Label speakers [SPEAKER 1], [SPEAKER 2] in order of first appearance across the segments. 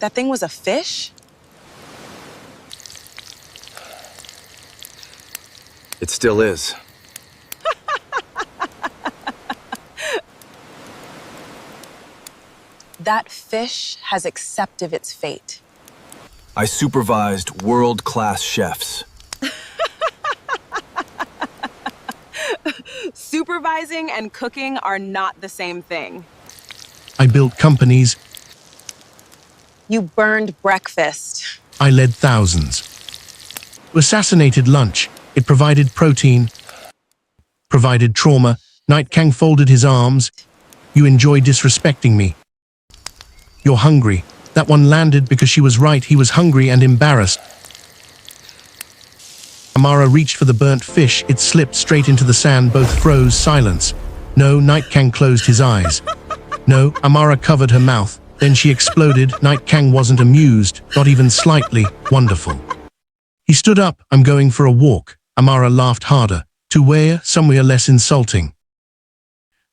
[SPEAKER 1] That thing was a fish?
[SPEAKER 2] It still is.
[SPEAKER 1] That fish has accepted its fate.
[SPEAKER 2] I supervised world-class chefs.
[SPEAKER 1] Supervising and cooking are not the same thing.
[SPEAKER 3] I built companies.
[SPEAKER 1] You burned breakfast.
[SPEAKER 3] I led thousands. Assassinated lunch. It provided protein. Provided trauma. Night Kang folded his arms. You enjoy disrespecting me. You're hungry. That one landed because she was right. He was hungry and embarrassed. Amara reached for the burnt fish. It slipped straight into the sand. Both froze. Silence. No, Night Kang closed his eyes. No, Amara covered her mouth. Then she exploded. Night Kang wasn't amused, not even slightly. Wonderful. He stood up. I'm going for a walk. Amara laughed harder. To where? Somewhere less insulting.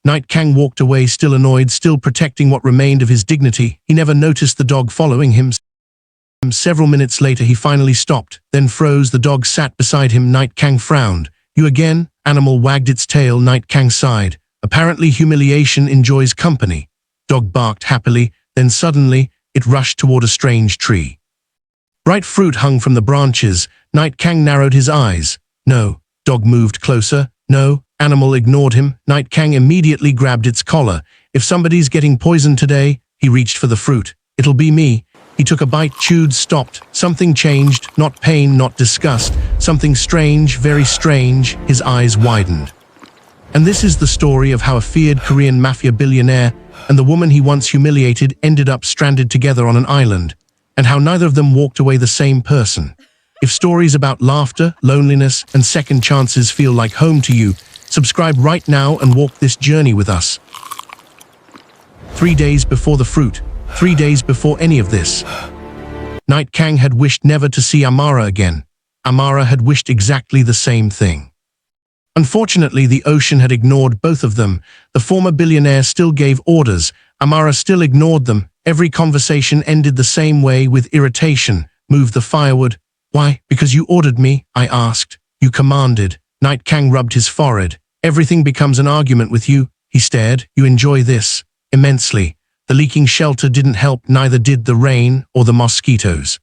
[SPEAKER 3] Night Kang walked away, still annoyed, still protecting what remained of his dignity. He never noticed the dog following him. Several minutes later, he finally stopped, then froze. The dog sat beside him. Night Kang frowned. You again? Animal wagged its tail. Night Kang sighed. Apparently, humiliation enjoys company. Dog barked happily, then suddenly, it rushed toward a strange tree. Bright fruit hung from the branches. Night Kang narrowed his eyes. No. Dog moved closer. No. Animal ignored him. Night Kang immediately grabbed its collar. If somebody's getting poisoned today, he reached for the fruit. It'll be me. He took a bite, chewed, stopped. Something changed. Not pain, not disgust. Something strange, very strange. His eyes widened. And this is the story of how a feared Korean mafia billionaire and the woman he once humiliated ended up stranded together on an island, and how neither of them walked away the same person. If stories about laughter, loneliness, and second chances feel like home to you, subscribe right now and walk this journey with us. 3 days before the fruit, 3 days before any of this, Night Kang had wished never to see Amara again. Amara had wished exactly the same thing. Unfortunately, the ocean had ignored both of them. The former billionaire still gave orders. Amara still ignored them. Every conversation ended the same way, with irritation. Move the firewood. Why? Because you ordered me, I asked. You commanded. Night Kang rubbed his forehead. Everything becomes an argument with you, he stared. You enjoy this immensely. The leaking shelter didn't help, neither did the rain or the mosquitoes.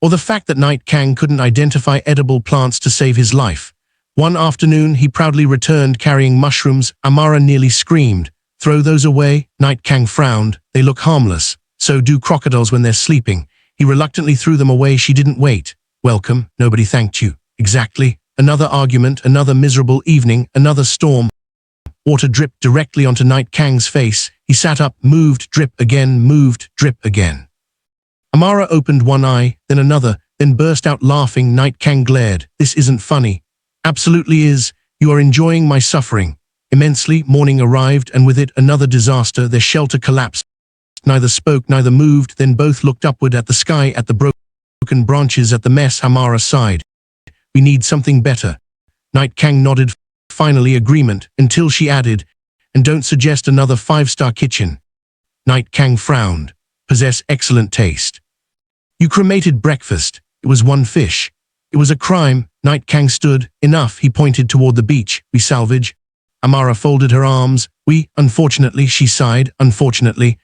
[SPEAKER 3] Or the fact that Night Kang couldn't identify edible plants to save his life. One afternoon, he proudly returned carrying mushrooms. Amara nearly screamed. Throw those away? Night Kang frowned. They look harmless. So do crocodiles when they're sleeping. He reluctantly threw them away. She didn't wait. Welcome. Nobody thanked you. Exactly. Another argument, another miserable evening, another storm. Water dripped directly onto Night Kang's face. He sat up, moved, drip again, moved, drip again. Amara opened one eye, then another, then burst out laughing. Night Kang glared. This isn't funny. Absolutely is. You are enjoying my suffering. Immensely, morning arrived, and with it another disaster. Their shelter collapsed. Neither spoke, neither moved, then both looked upward at the sky, at the broken branches, at the mess. Amara sighed. We need something better. Night Kang nodded. Finally agreement, until she added, and don't suggest another 5-star kitchen. Night Kang frowned. Possess excellent taste. You cremated breakfast. It was one fish. It was a crime. Night Kang stood. Enough. He pointed toward the beach. We salvage. Amara folded her arms. We, unfortunately, she sighed, unfortunately.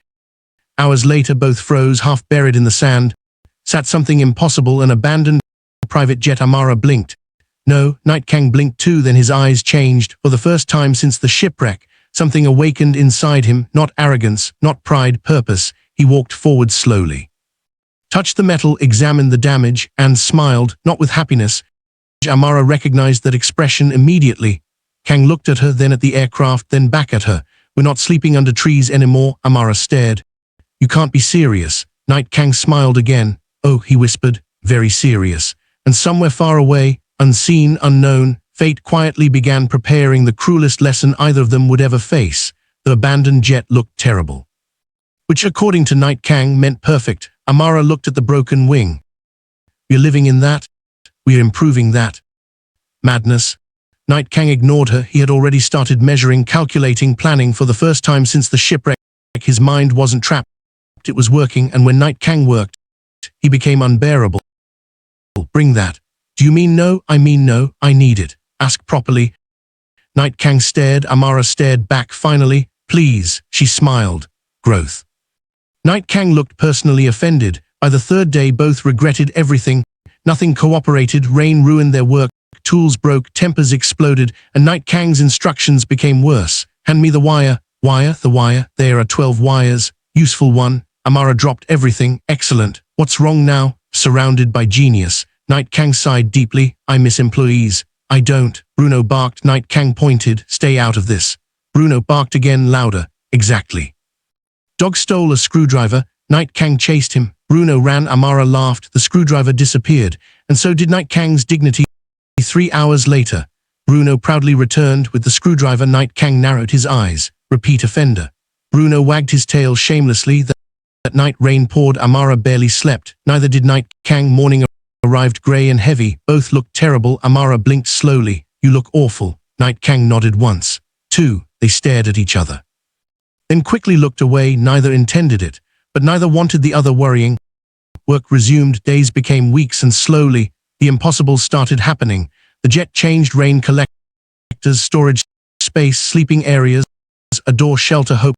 [SPEAKER 3] Hours later, both froze, half buried in the sand. Sat something impossible, an abandoned private jet. Amara blinked. No, Night Kang blinked too, then his eyes changed. For the first time since the shipwreck, something awakened inside him, not arrogance, not pride, purpose. He walked forward slowly. Touched the metal, examined the damage, and smiled, not with happiness. Amara recognized that expression immediately. Kang looked at her, then at the aircraft, then back at her. We're not sleeping under trees anymore. Amara stared. You can't be serious. Night Kang smiled again. Oh, he whispered, very serious. And somewhere far away, unseen, unknown, fate quietly began preparing the cruelest lesson either of them would ever face. The abandoned jet looked terrible. Which, according to Night Kang, meant perfect. Amara looked at the broken wing. We're living in that. We're improving that. Madness. Night Kang ignored her. He had already started measuring, calculating, planning for the first time since the shipwreck. His mind wasn't trapped it was working, and when Night Kang worked, he became unbearable. Bring that. Do you mean no? I mean no, I need it. Ask properly. Night Kang stared, Amara stared back finally. Please, she smiled. Growth. Night Kang looked personally offended. By the third day both regretted everything. Nothing cooperated, rain ruined their work, tools broke, tempers exploded, and Night Kang's instructions became worse. Hand me the wire. Wire, the wire, there are 12 wires. Useful one. Amara dropped everything. Excellent. What's wrong now? Surrounded by genius. Night Kang sighed deeply. I miss employees. I don't. Bruno barked. Night Kang pointed. Stay out of this. Bruno barked again, louder. Exactly. Dog stole a screwdriver. Night Kang chased him. Bruno ran. Amara laughed. The screwdriver disappeared, and so did Night Kang's dignity. 3 hours later, Bruno proudly returned with the screwdriver. Night Kang narrowed his eyes. Repeat offender. Bruno wagged his tail shamelessly. That night rain poured. Amara barely slept. Neither did Night Kang. Morning arrived grey and heavy. Both looked terrible. Amara blinked slowly. You look awful. Night Kang nodded once. 2. They stared at each other, then quickly looked away. Neither intended it, but neither wanted the other. Worrying. Work resumed. Days became weeks, and slowly, the impossible started happening. The jet changed. Rain collectors, storage space, sleeping areas, a door, shelter, hope.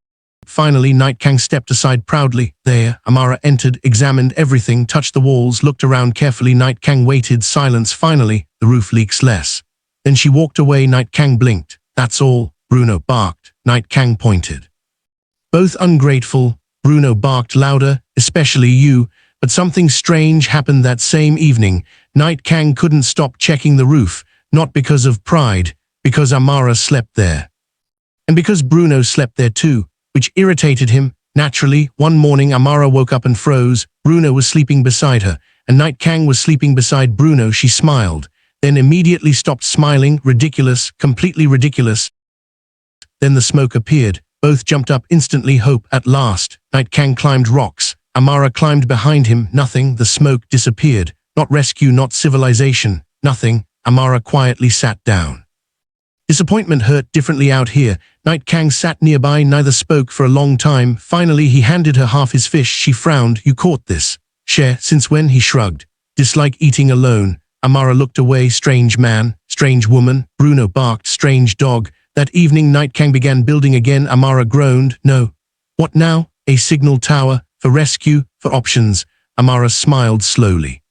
[SPEAKER 3] Finally, Night Kang stepped aside proudly. There, Amara entered, examined everything, touched the walls, looked around carefully. Night Kang waited. Silence. Finally, the roof leaks less. Then she walked away. Night Kang blinked. That's all. Bruno barked. Night Kang pointed. Both ungrateful. Bruno barked louder, especially you. But something strange happened that same evening. Night Kang couldn't stop checking the roof, not because of pride, because Amara slept there. And because Bruno slept there too, which irritated him. Naturally, one morning Amara woke up and froze. Bruno was sleeping beside her, and Night Kang was sleeping beside Bruno. She smiled, then immediately stopped smiling. Ridiculous, completely ridiculous. Then the smoke appeared. Both jumped up instantly. Hope. At last, Night Kang climbed rocks. Amara climbed behind him. Nothing. The smoke disappeared. Not rescue, not civilization. Nothing. Amara quietly sat down. Disappointment hurt differently out here. Night Kang sat nearby. Neither spoke for a long time. Finally, he handed her half his fish. She frowned. You caught this. Share. Since when? He shrugged. Dislike eating alone. Amara looked away. Strange man. Strange woman. Bruno barked. Strange dog. That evening, Night Kang began building again. Amara groaned. No. What now? A signal tower. For rescue. For options. Amara smiled slowly.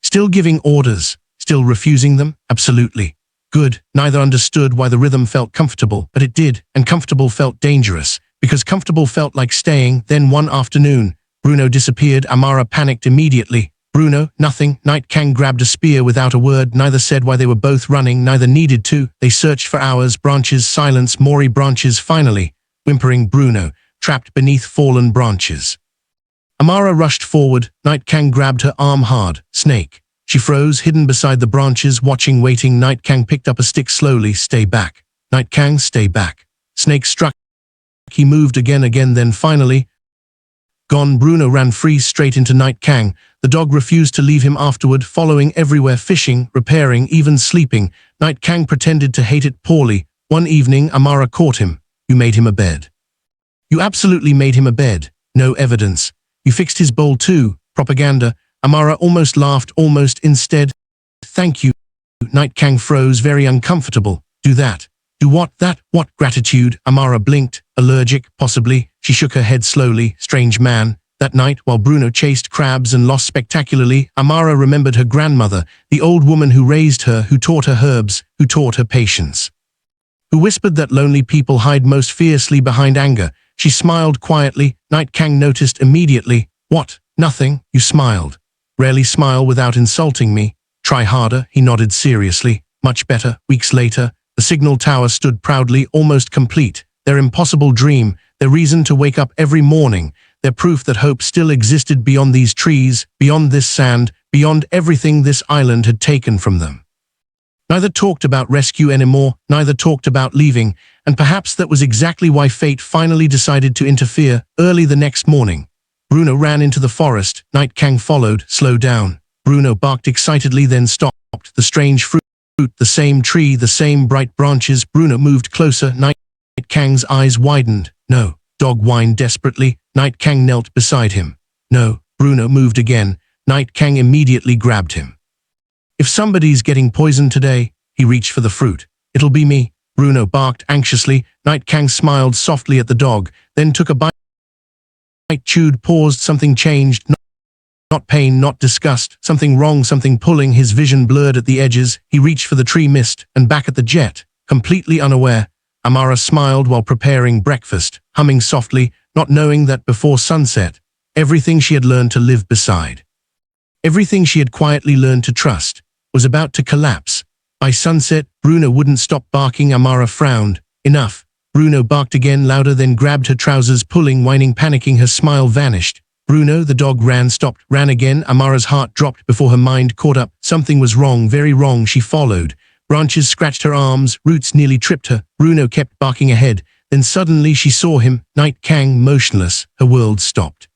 [SPEAKER 3] Still giving orders. Still refusing them? Absolutely. Good. Neither understood why the rhythm felt comfortable, but it did, and comfortable felt dangerous, because comfortable felt like staying. Then one afternoon, Bruno disappeared. Amara panicked immediately. Bruno, nothing. Night Kang grabbed a spear without a word. Neither said why they were both running. Neither needed to. They searched for hours. Branches, silence, Mori branches. Finally, whimpering Bruno, trapped beneath fallen branches. Amara rushed forward. Night Kang grabbed her arm hard. Snake. She froze, hidden beside the branches, watching, waiting. Night Kang picked up a stick slowly. Stay back. Night Kang, stay back. Snake struck. He moved again, then finally, gone. Bruno ran free straight into Night Kang. The dog refused to leave him afterward, following everywhere, fishing, repairing, even sleeping. Night Kang pretended to hate it poorly. One evening, Amara caught him. You made him a bed. You absolutely made him a bed. No evidence. You fixed his bowl too. Propaganda. Amara almost laughed, almost instead. Thank you. Night Kang froze, very uncomfortable. Do that. Do what? That? What? Gratitude. Amara blinked. Allergic, possibly. She shook her head slowly. Strange man. That night, while Bruno chased crabs and lost spectacularly, Amara remembered her grandmother, the old woman who raised her, who taught her herbs, who taught her patience, who whispered that lonely people hide most fiercely behind anger. She smiled quietly. Night Kang noticed immediately. What? Nothing. You smiled. Rarely smile without insulting me. Try harder. He nodded seriously. Much better. Weeks later, the signal tower stood proudly, almost complete. Their impossible dream, their reason to wake up every morning, their proof that hope still existed beyond these trees, beyond this sand, beyond everything this island had taken from them. Neither talked about rescue anymore, neither talked about leaving, and perhaps that was exactly why fate finally decided to interfere. Early the next morning, Bruno ran into the forest. Night Kang followed. Slow down. Bruno barked excitedly, then stopped. The strange fruit, the same tree, the same bright branches. Bruno moved closer. Night Kang's eyes widened. No. Dog whined desperately. Night Kang knelt beside him. No, Bruno moved again. Night Kang immediately grabbed him. If somebody's getting poisoned today, he reached for the fruit. It'll be me, Bruno barked anxiously. Night Kang smiled softly at the dog, then took a bite. Chewed, paused, something changed. Not pain, not disgust, something wrong, something pulling. His vision blurred at the edges. He reached for the tree mist and back at the jet, completely unaware. Amara smiled while preparing breakfast, humming softly, not knowing that before sunset, everything she had learned to live beside, everything she had quietly learned to trust, was about to collapse. By sunset, Bruno wouldn't stop barking. Amara frowned. Enough. Bruno barked again, louder, then grabbed her trousers, pulling, whining, panicking. Her smile vanished. Bruno, the dog, ran, stopped, ran again. Amara's heart dropped before her mind caught up. Something was wrong, very wrong. She followed. Branches scratched her arms, roots nearly tripped her. Bruno kept barking ahead. Then suddenly she saw him, Night Kang, motionless. Her world stopped.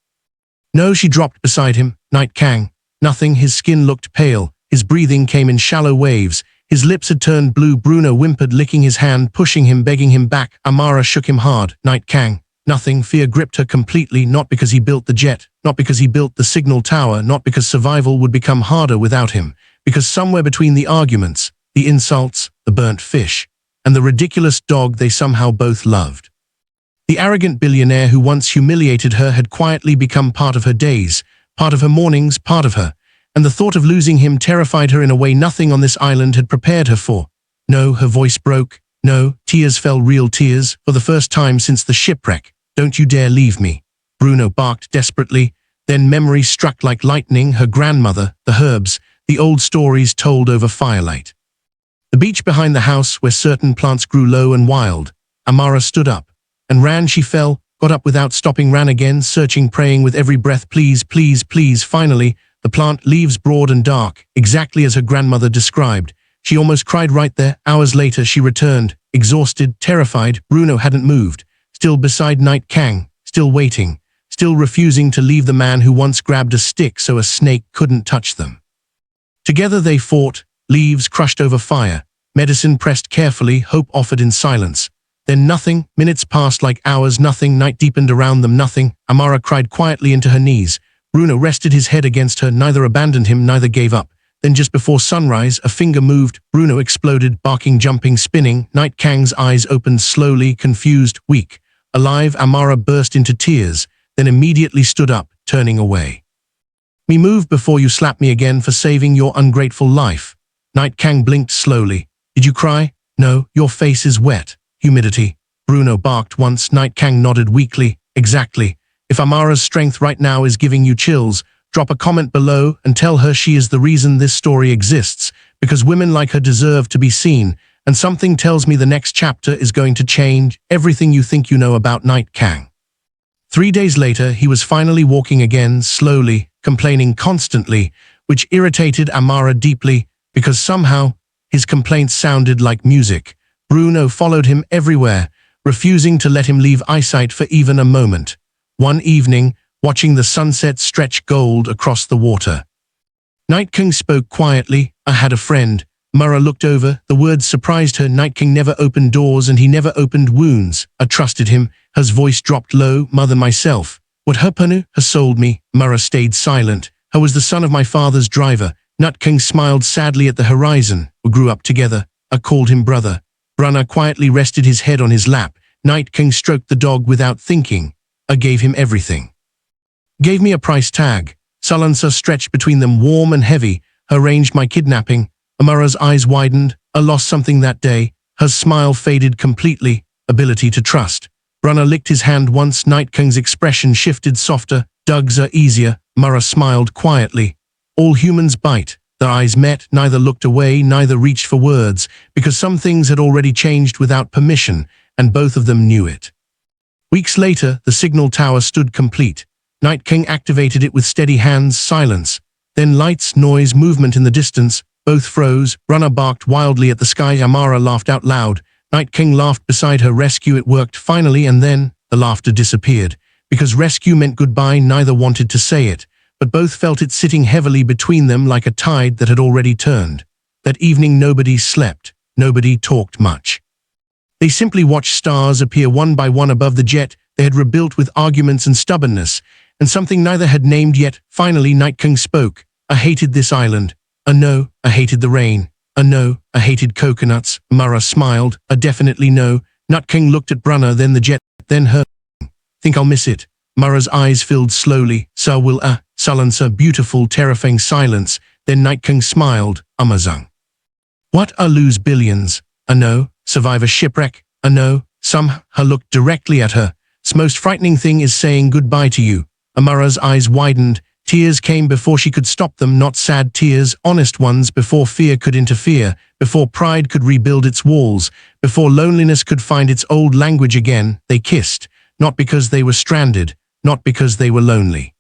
[SPEAKER 3] No, she dropped beside him. Night Kang. Nothing. His skin looked pale. His breathing came in shallow waves. His lips had turned blue. Bruno whimpered, licking his hand, pushing him, begging him back. Amara shook him hard. Night Kang. Nothing. Fear gripped her completely, not because he built the jet, not because he built the signal tower, not because survival would become harder without him, because somewhere between the arguments, the insults, the burnt fish, and the ridiculous dog they somehow both loved. The arrogant billionaire who once humiliated her had quietly become part of her days, part of her mornings, part of her, and the thought of losing him terrified her in a way nothing on this island had prepared her for. No, her voice broke. No, tears fell, real tears, for the first time since the shipwreck. Don't you dare leave me, Bruno barked desperately. Then memory struck like lightning, her grandmother, the herbs, the old stories told over firelight. The beach behind the house where certain plants grew low and wild. Amara stood up and ran. She fell, got up without stopping, ran again, searching, praying with every breath, please, please, please. Finally, the plant, leaves broad and dark, exactly as her grandmother described. She almost cried right there. Hours later, she returned, exhausted, terrified. Bruno hadn't moved. Still beside Night Kang, still waiting, still refusing to leave the man who once grabbed a stick so a snake couldn't touch them. Together they fought, leaves crushed over fire, medicine pressed carefully, hope offered in silence. Then nothing, minutes passed like hours, nothing, night deepened around them, nothing. Amara cried quietly into her knees. Bruno rested his head against her, neither abandoned him, neither gave up. Then just before sunrise, a finger moved. Bruno exploded, barking, jumping, spinning. Night Kang's eyes opened slowly, confused, weak. Alive, Amara burst into tears, then immediately stood up, turning away. Me move before you slap me again for saving your ungrateful life. Night Kang blinked slowly. Did you cry? No, your face is wet. Humidity. Bruno barked once. Night Kang nodded weakly. Exactly. If Amara's strength right now is giving you chills, drop a comment below and tell her she is the reason this story exists, because women like her deserve to be seen. And something tells me the next chapter is going to change everything you think you know about Night Kang. 3 days later, he was finally walking again, slowly, complaining constantly, which irritated Amara deeply, because somehow his complaints sounded like music. Bruno followed him everywhere, refusing to let him leave eyesight for even a moment. One evening, watching the sunset stretch gold across the water, Night Kang spoke quietly. I had a friend. Amara looked over. The words surprised her. Night Kang never opened doors and he never opened wounds. I trusted him. Her voice dropped low. Mother, myself. What Herpanu has sold me. Amara stayed silent. I was the son of my father's driver. Night Kang smiled sadly at the horizon. We grew up together. I called him brother. Bruno quietly rested his head on his lap. Night Kang stroked the dog without thinking. I gave him everything. Gave me a price tag. Silencer stretched between them, warm and heavy. Arranged my kidnapping. Amara's eyes widened. I lost something that day. Her smile faded completely. Ability to trust. Bruno licked his hand once. Night Kang's expression shifted softer. Dogs are easier. Amara smiled quietly. All humans bite. Their eyes met. Neither looked away, neither reached for words, because some things had already changed without permission, and both of them knew it. Weeks later, the signal tower stood complete. Night Kang activated it with steady hands. Silence. Then lights, noise, movement in the distance. Both froze. Bruno barked wildly at the sky. Amara laughed out loud. Night Kang laughed beside her. Rescue. It worked finally, and then the laughter disappeared. Because rescue meant goodbye, neither wanted to say it, but both felt it sitting heavily between them like a tide that had already turned. That evening nobody slept. Nobody talked much. They simply watched stars appear one by one above the jet, They had rebuilt with arguments and stubbornness, and something neither had named yet. Finally, Night Kang spoke. I hated this island. No, I hated the rain. No, I hated coconuts. Amara smiled. Definitely no. Night Kang looked at Bruno, then the jet, then her. Think I'll miss it. Amara's eyes filled slowly. So will silence, a beautiful, terrifying silence. Then Night Kang smiled. Amazon. What? Lose billions? No. Survive a shipwreck? No. Some. Looked directly at her. Most frightening thing is saying goodbye to you. Amara's eyes widened. Tears came before she could stop them, not sad tears, honest ones, before fear could interfere, before pride could rebuild its walls, before loneliness could find its old language again. They kissed, not because they were stranded, not because they were lonely,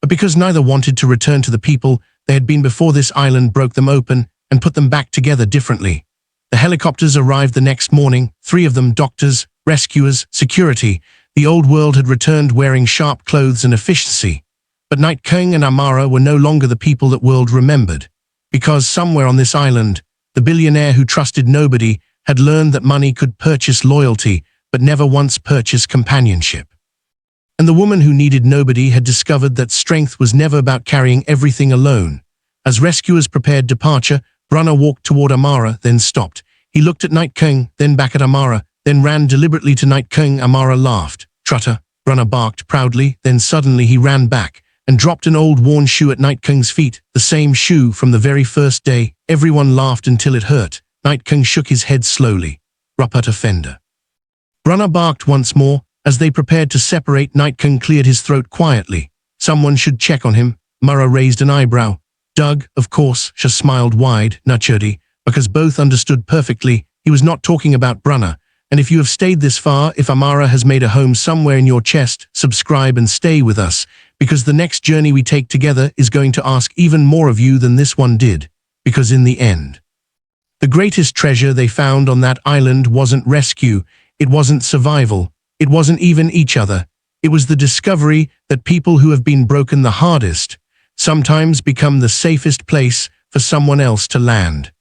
[SPEAKER 3] but because neither wanted to return to the people they had been before this island broke them open and put them back together differently. The helicopters arrived the next morning, 3 of them doctors, rescuers, security. The old world had returned wearing sharp clothes and efficiency. But Night Kang and Amara were no longer the people that world remembered. Because somewhere on this island, the billionaire who trusted nobody had learned that money could purchase loyalty, but never once purchase companionship. And the woman who needed nobody had discovered that strength was never about carrying everything alone. As rescuers prepared departure, Bruno walked toward Amara, then stopped. He looked at Night Kang, then back at Amara, then ran deliberately to Night Kang. Amara laughed. Trutter, Bruno barked proudly, then suddenly he ran back and dropped an old worn shoe at Night Kang's feet, the same shoe from the very first day. Everyone laughed until it hurt. Night Kang shook his head slowly. Rupert offender. Bruno barked once more. As they prepared to separate, Night Kang cleared his throat quietly. Someone should check on him. Amara raised an eyebrow. Doug, of course. She smiled wide, naturally, because both understood perfectly he was not talking about Bruno. And if you have stayed this far, if Amara has made a home somewhere in your chest, subscribe and stay with us, because the next journey we take together is going to ask even more of you than this one did. Because in the end, the greatest treasure they found on that island wasn't rescue, it wasn't survival, it wasn't even each other. It was the discovery that people who have been broken the hardest sometimes become the safest place for someone else to land.